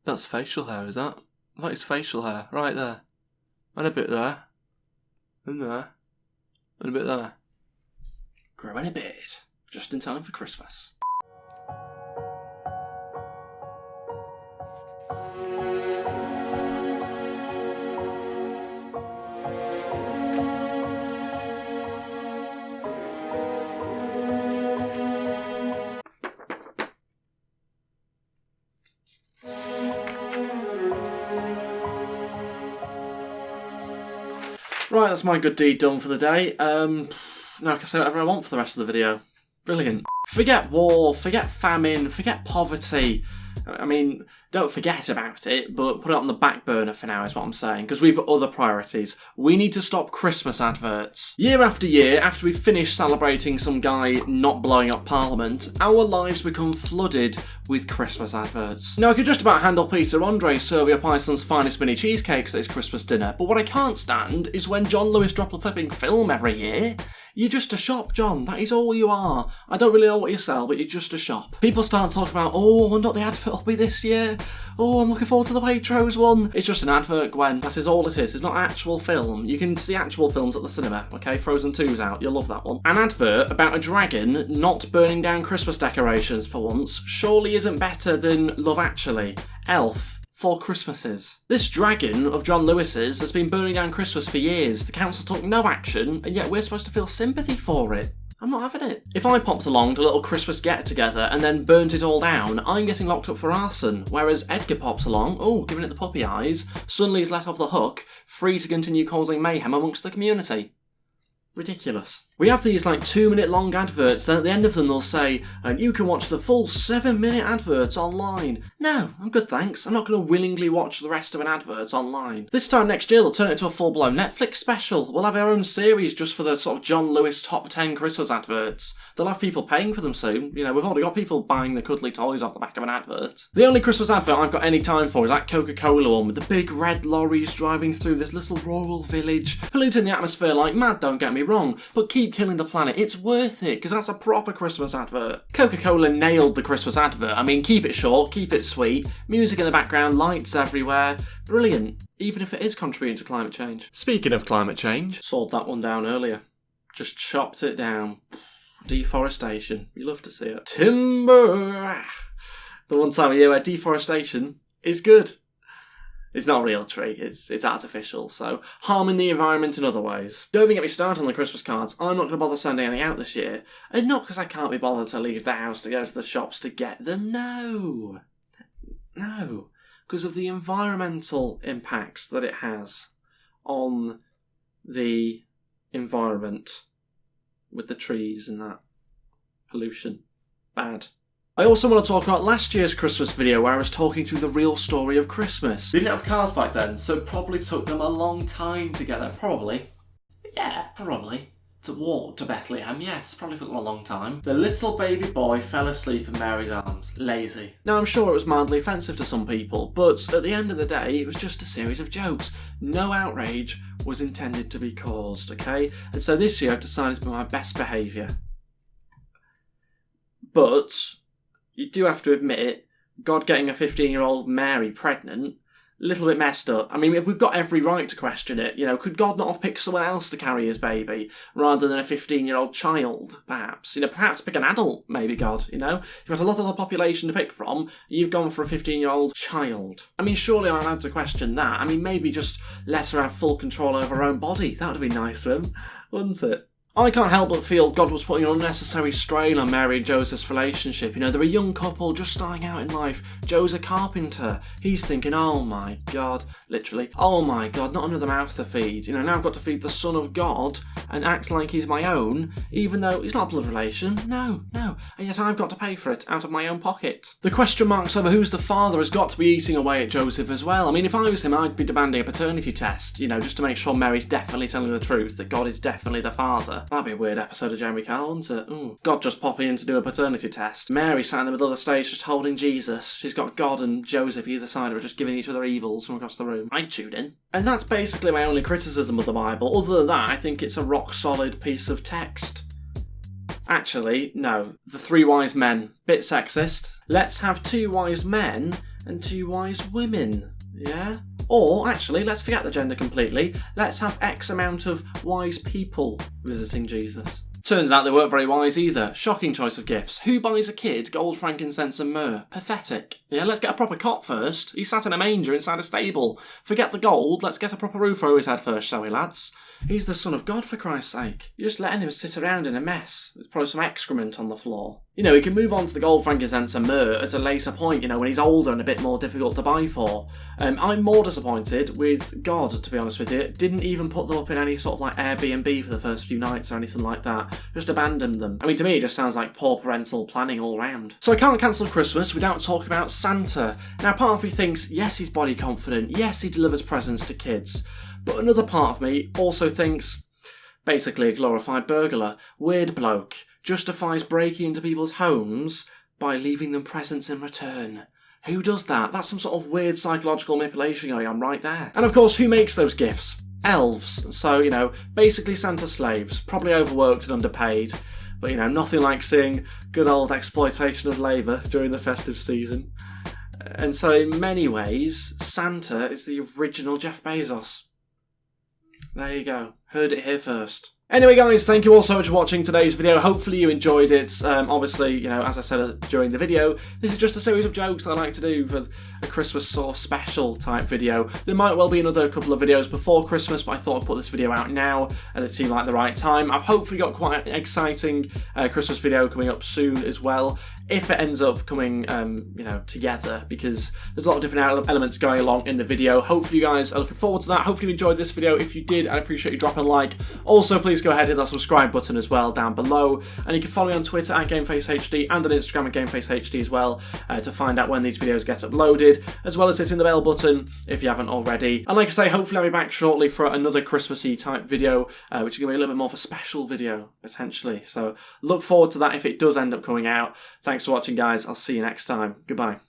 That's facial hair, is that? That is facial hair, right there. And a bit there. And there. And a bit there. Growing a beard. Just in time for Christmas. Right, that's my good deed done for the day. Now I can say whatever I want for the rest of the video. Brilliant. Forget war, forget famine, forget poverty. I mean, don't forget about it, but put it on the back burner for now is what I'm saying, because we've got other priorities. We need to stop Christmas adverts. Year after year, after we've finished celebrating some guy not blowing up Parliament, our lives become flooded with Christmas adverts. Now, I could just about handle Peter Andre serving up Iceland's finest mini cheesecakes at his Christmas dinner, but what I can't stand is when John Lewis drop a flipping film every year. You're just a shop, John. That is all you are. I don't really know what you sell, but you're just a shop. People start talking about, oh, I wonder what the advert will be this year. Oh, I'm looking forward to the Waitrose one. It's just an advert, Gwen. That is all it is. It's not actual film. You can see actual films at the cinema, okay? Frozen 2's out. You'll love that one. An advert about a dragon not burning down Christmas decorations for once surely isn't better than Love Actually, Elf, Four Christmases. This dragon of John Lewis's has been burning down Christmas for years. The council took no action, and yet we're supposed to feel sympathy for it. I'm not having it. If I popped along to a little Christmas get-together and then burnt it all down, I'm getting locked up for arson, whereas Edgar pops along, giving it the puppy eyes, suddenly is let off the hook, free to continue causing mayhem amongst the community. Ridiculous. We have these 2-minute long adverts, then at the end of them they'll say, and you can watch the full 7-minute adverts online. No, I'm good thanks. I'm not going to willingly watch the rest of an advert online. This time next year they'll turn it into a full-blown Netflix special. We'll have our own series just for the sort of John Lewis top 10 Christmas adverts. They'll have people paying for them soon. You know, we've already got people buying the cuddly toys off the back of an advert. The only Christmas advert I've got any time for is that Coca Cola one with the big red lorries driving through this little rural village, polluting the atmosphere like mad, don't get me wrong, but keep killing the planet. It's worth it, because that's a proper Christmas advert. Coca Cola nailed the Christmas advert. I mean, keep it short, keep it sweet, music in the background, lights everywhere. Brilliant, even if it is contributing to climate change. Speaking of climate change, sawed that one down earlier. Just chopped it down. Deforestation. You love to see it. Timber! The one time of year where deforestation is good. It's not a real tree, it's artificial, so harming the environment in other ways. Don't even get me started on the Christmas cards. I'm not going to bother sending any out this year. And not because I can't be bothered to leave the house to go to the shops to get them, no. No. Because of the environmental impacts that it has on the environment with the trees and that pollution. Bad. I also want to talk about last year's Christmas video where I was talking through the real story of Christmas. They didn't have cars back then, so it probably took them a long time to get there. Probably. Yeah, probably. To walk to Bethlehem, yes, probably took them a long time. The little baby boy fell asleep in Mary's arms. Lazy. Now, I'm sure it was mildly offensive to some people, but at the end of the day, it was just a series of jokes. No outrage was intended to be caused, okay? And so this year I've decided to be my best behaviour. But you do have to admit, God getting a 15-year-old Mary pregnant, a little bit messed up. I mean, we've got every right to question it. You know, could God not have picked someone else to carry his baby rather than a 15-year-old child, perhaps? You know, perhaps pick an adult, maybe, God, you know? You've got a lot of the population to pick from, you've gone for a 15-year-old child. I mean, surely I'm allowed to question that. I mean, maybe just let her have full control over her own body. That would be nice of him, wouldn't it? I can't help but feel God was putting an unnecessary strain on Mary and Joseph's relationship. You know, they're a young couple just starting out in life. Joe's a carpenter. He's thinking, oh my God, literally, oh my God, not another mouth to feed. You know, now I've got to feed the Son of God and act like he's my own, even though he's not a blood relation. No. And yet I've got to pay for it out of my own pocket. The question marks over who's the father has got to be eating away at Joseph as well. I mean, if I was him, I'd be demanding a paternity test, you know, just to make sure Mary's definitely telling the truth, that God is definitely the father. That'd be a weird episode of Jeremy Kyle, wouldn't it? Ooh. God just popping in to do a paternity test. Mary sat in the middle of the stage just holding Jesus. She's got God and Joseph either side of her just giving each other evils from across the room. I'd tune in. And that's basically my only criticism of the Bible. Other than that, I think it's a rock-solid piece of text. Actually, no. The three wise men. Bit sexist. Let's have two wise men and 2 wise women, yeah? Or, actually, let's forget the gender completely. Let's have X amount of wise people visiting Jesus. Turns out they weren't very wise either. Shocking choice of gifts. Who buys a kid gold, frankincense and myrrh? Pathetic. Yeah, let's get a proper cot first. He sat in a manger inside a stable. Forget the gold, let's get a proper roof over his head first, shall we, lads? He's the son of God, for Christ's sake. You're just letting him sit around in a mess. There's probably some excrement on the floor. You know, he can move on to the gold, frankincense and myrrh at a later point, you know, when he's older and a bit more difficult to buy for. I'm more disappointed with God, to be honest with you. Didn't even put them up in any sort of like Airbnb for the first few nights or anything like that. Just abandoned them. I mean, to me, it just sounds like poor parental planning all round. So I can't cancel Christmas without talking about Santa. Now, part of me thinks, yes, he's body confident. Yes, he delivers presents to kids. But another part of me also thinks, basically a glorified burglar, weird bloke, justifies breaking into people's homes by leaving them presents in return. Who does that? That's some sort of weird psychological manipulation going on right there. And of course, who makes those gifts? Elves. So, you know, basically Santa's slaves, probably overworked and underpaid, but, you know, nothing like seeing good old exploitation of labour during the festive season. And so in many ways, Santa is the original Jeff Bezos. There you go. Heard it here first. Anyway guys, thank you all so much for watching today's video. Hopefully you enjoyed it. Obviously, you know, as I said during the video, this is just a series of jokes that I like to do for a Christmas sort of special type video. There might well be another couple of videos before Christmas, but I thought I'd put this video out now and it seemed like the right time. I've hopefully got quite an exciting Christmas video coming up soon as well, if it ends up coming, you know, together, because there's a lot of different elements going along in the video. Hopefully you guys are looking forward to that. Hopefully you enjoyed this video. If you did, I'd appreciate you dropping a like. Also, please go ahead and hit that subscribe button as well down below. And you can follow me on Twitter at GameFaceHD and on Instagram at GameFaceHD as well to find out when these videos get uploaded, as well as hitting the bell button if you haven't already. And like I say, hopefully I'll be back shortly for another Christmassy type video, which is going to be a little bit more of a special video, potentially. So look forward to that if it does end up coming out. Thanks for watching, guys. I'll see you next time. Goodbye.